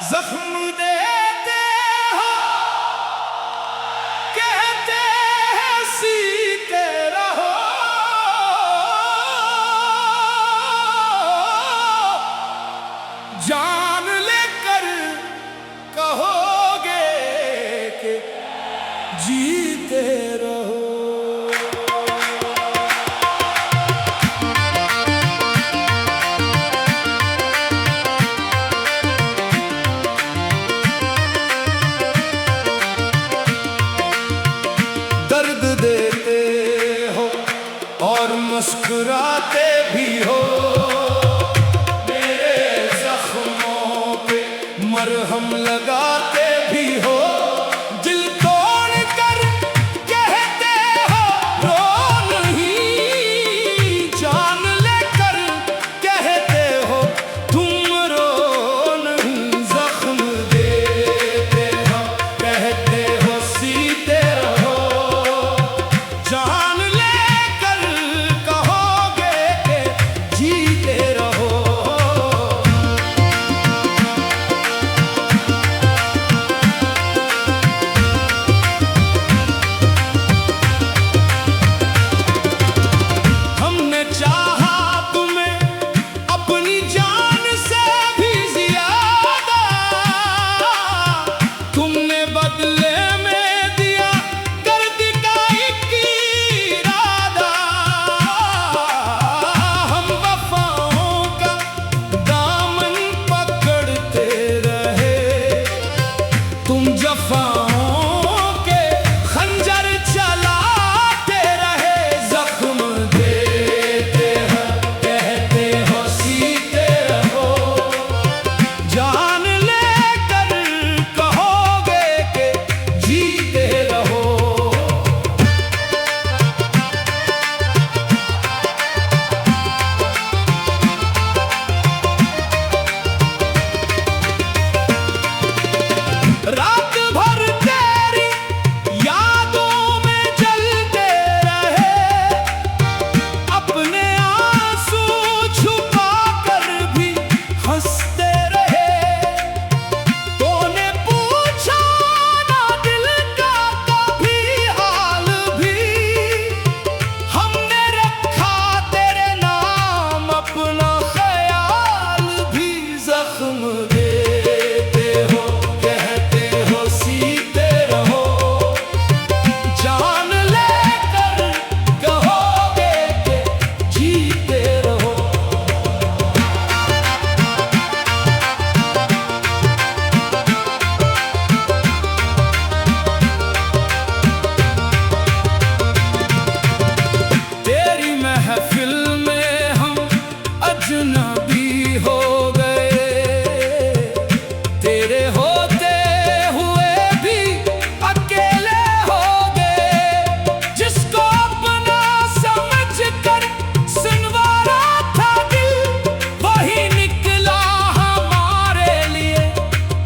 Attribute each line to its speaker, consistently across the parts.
Speaker 1: जख्म देते हो कहते हैं सीते रहो, जान लेकर कहोगे कि जीते रहो। दर्द देते हो और मुस्कुराते भी हो, मेरे जख्मों पे मरहम लगाते भी हो। दिल तोड़ कर कहते हो रो नहीं, जान लेकर कहते हो तुम रो नहीं। जख्म देते हो कहते हो सीते रहो, जान लेकर कहोगे कि जीते रहो। हमने चाहा तुम्हें अपनी जान से भी ज्यादा, तुमने बदले में दिया दर्द का एक इरादा। हम वफाओं का दामन पकड़ते रहे, तुम जफाओं के खंजर चलाते रहे। जख्म देते हो कहते हो सीते रहो, जान लेकर कहोगे कि जीते रहो। रात भर तेरी यादों में जलते रहे, अपने आंसू छुपा कर भी हंसते रहे। तूने पूछा ना दिल का कभी हाल भी, हमने रखा तेरे नाम अपना ख्याल भी। जख्म देते हो कहते हो सीते रहो, जान लेकर कहोगे कि जीते रहो। तेरी महफिल में हम अजनबी हो गए, तेरे होते हुए भी अकेले हो गए। जिसको अपना समझ कर सुनवारा था दिल, वही निकला हमारे लिए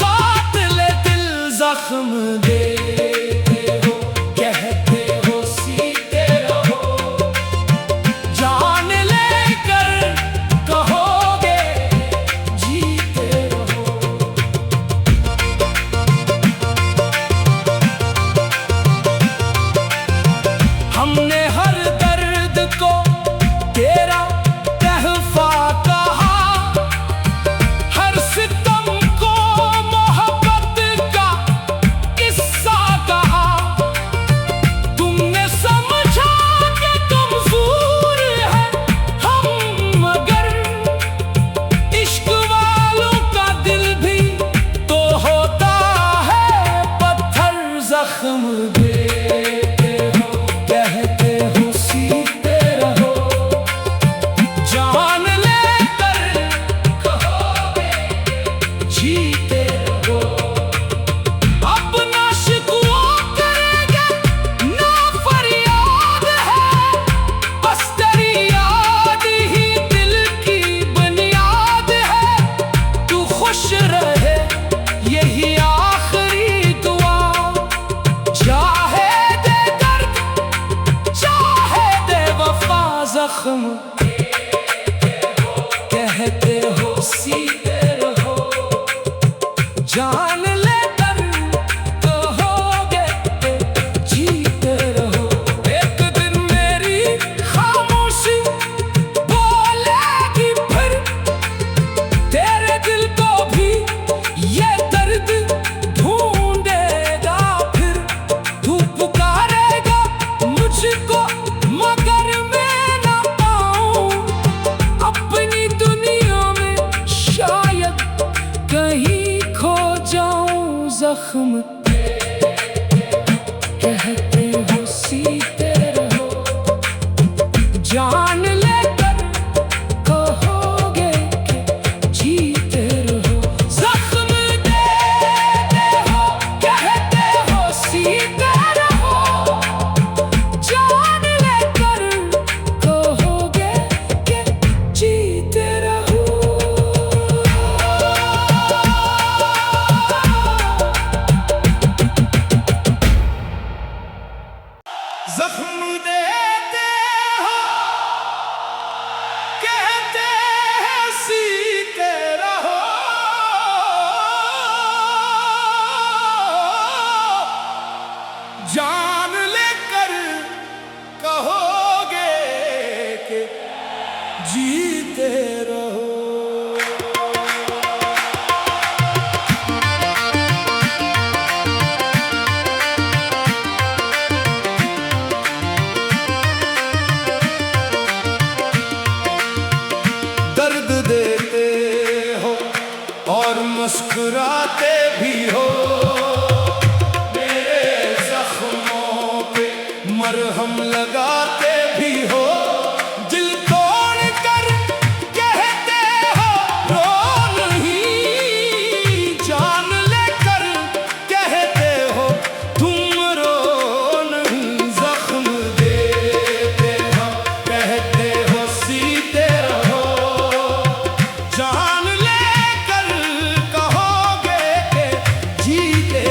Speaker 1: कातिल दिल। जख्म देते हो कहते हो सीते रहो, जान लेकर कहोगे जीते रहो। हमने हर दर्द को तेरा तहफा कहा, हर सितम को मोहब्बत का किस्सा कहा। तुमने समझा कि कमजोर है हम, मगर इश्क वालों का दिल भी तो होता है पत्थर। जख्म देते हो कहते हो सीते रहो, जान लेकर कहोगे जीते रहो। अपना शिकवा करेंगे ना फरियाद है, बस तेरी याद ही दिल की बुनियाद है। तू खुश रहे यही आखिरी दुआ, चाहे दे दर्द चाहे दे वफा। जख्म कहते हो सीते रहो, जान लेकर कहोगे जीते रहो। एक दिन मेरी खामोशी बोलेगी फिर, तेरे दिल को भी ये दर्द ढूंढेगा फिर। तू पुकारेगा मुझको मगर मैं ना आऊं अपनी दुनिया में, शायद कहीं खो जाऊं। जख्म कहते हो सीते रहो, जान लेकर कहोगे कि जीते रहो। जख्म देते हो कहते हो सीते रहो, जान लेकर कहोगे कि जीते रहो। जख्म देते हो कहते हैं सीते रहो, जान लेकर कहोगे कि जीते रहो। दर्द देते हो और मुस्कुराते भी हो, मेरे जख्मों पे मरहम लगाते भी हो। दिल तोड़ कर कहते हो रो नहीं, जान लेकर कहते हो तुम रो नहीं। जख्म देते हो कहते हो सीते रहो, जान लेकर कहोगे कि जीते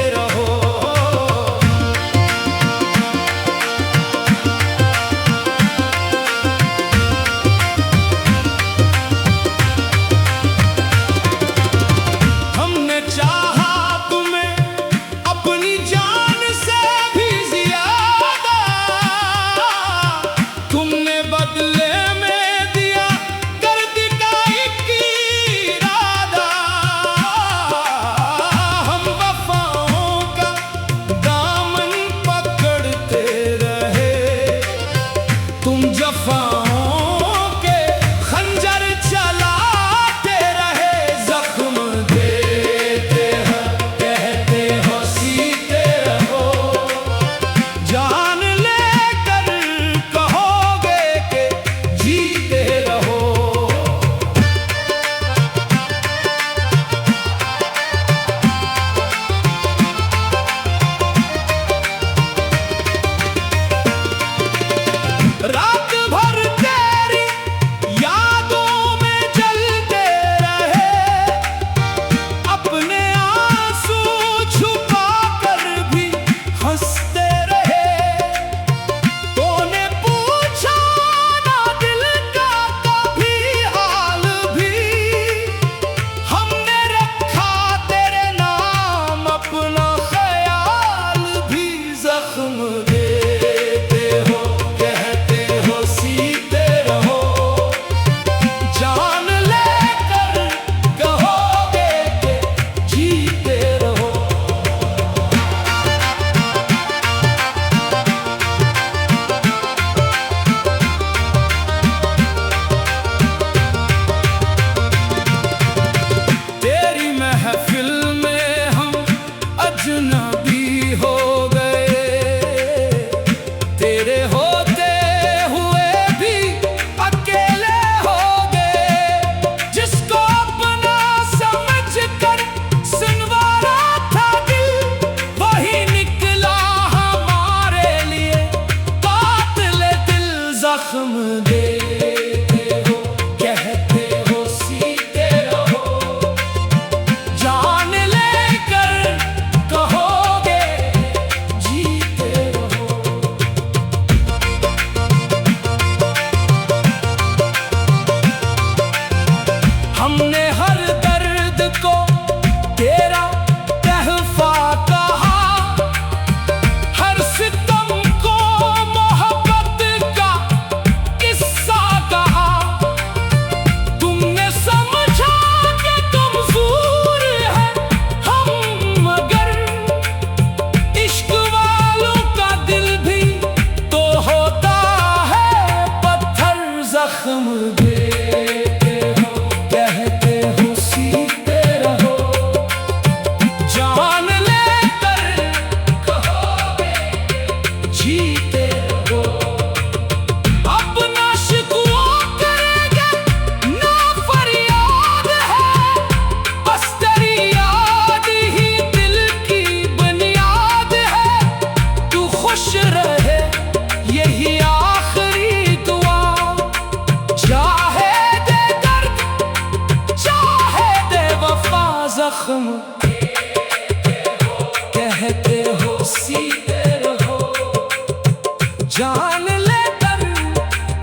Speaker 1: जान लेकर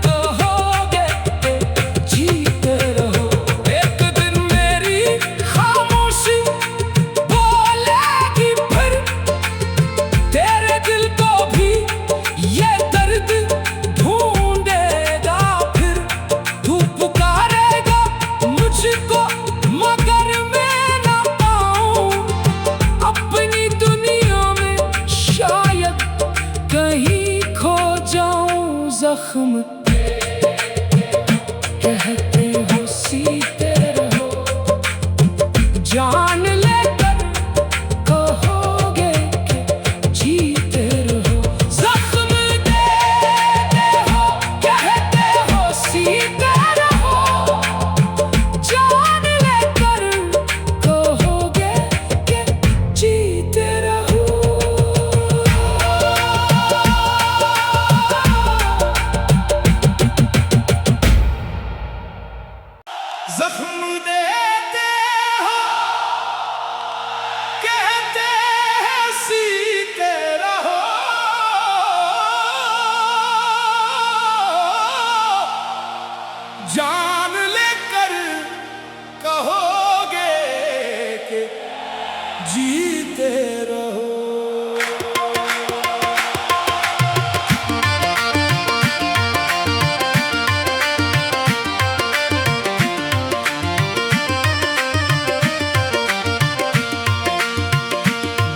Speaker 1: कहोगे जीते रहो। एक दिन मेरी खामोशी बोलेगी फिर, तेरे दिल को भी ये दर्द ढूंढेगा फिर। तू पुकारेगा मुझको मगर मैं ना पाऊं अपनी दुनिया में, शायद कहीं खो जाऊं। जख्म कहते हो सीते रहो, जान लेकर कहोगे कि जीते रहो। जख्म देते हो कहते हो सीते रहो, जान लेकर कहोगे कि जीते रहो। जख्म देते हो कहते हैं सीते रहो, जान लेकर कहोगे कि जीते रहो।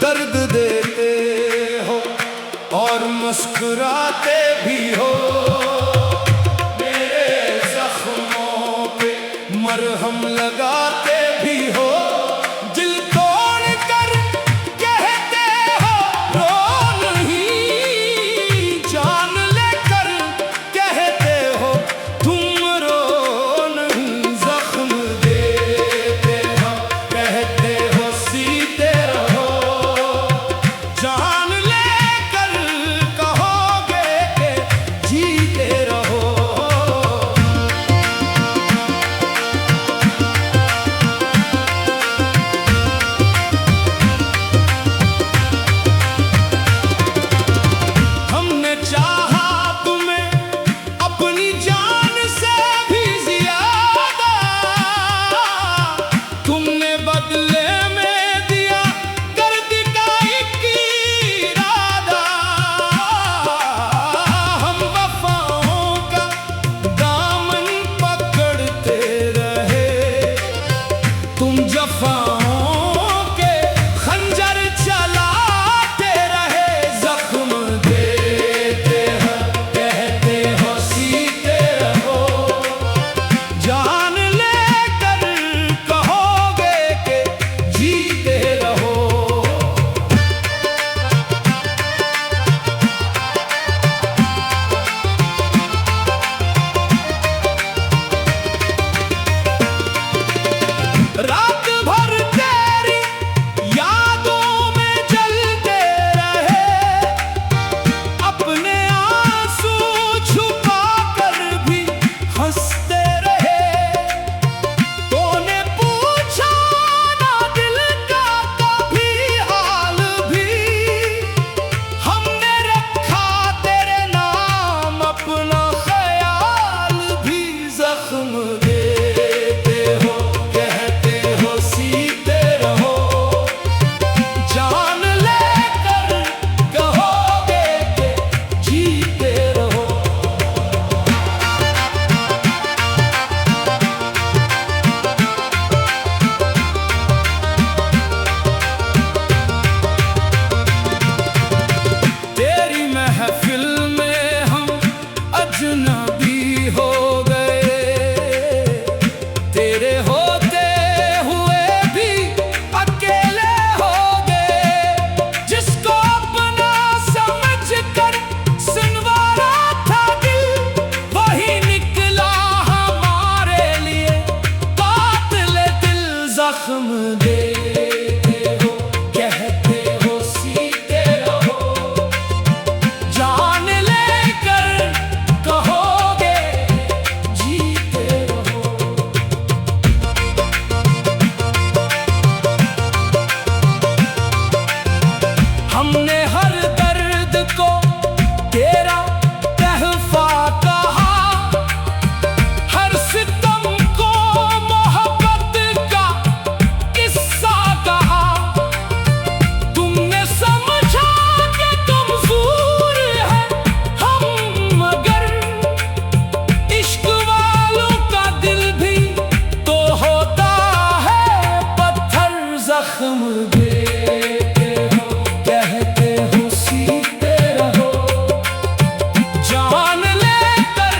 Speaker 1: दर्द देते हो और मुस्कुराते भी हो, मेरे जख्मों पे मरहम लगाते भी हो। दिल तोड़ कर कहते हो रो नहीं, जान लेकर कहते हो तुम रो नहीं। जख्म देते हो कहते हो सीते रहो, जान लेकर कहोगे कि जीते जख्म देते हो, कहते हो सीते रहो, जान लेकर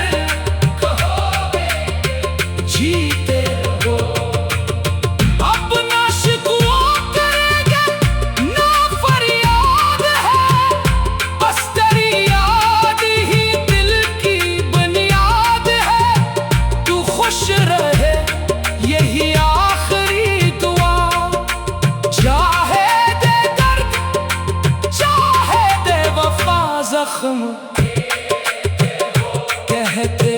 Speaker 1: कहोगे जीते रहो। अब ना शिकवा करेंगे ना फरियाद है, बस तेरी याद ही दिल की बुनियाद है। तू खुश रहे यही आखिरी दुआ, चाहे दे दर्द चाहे दे वफा, जख्म कहते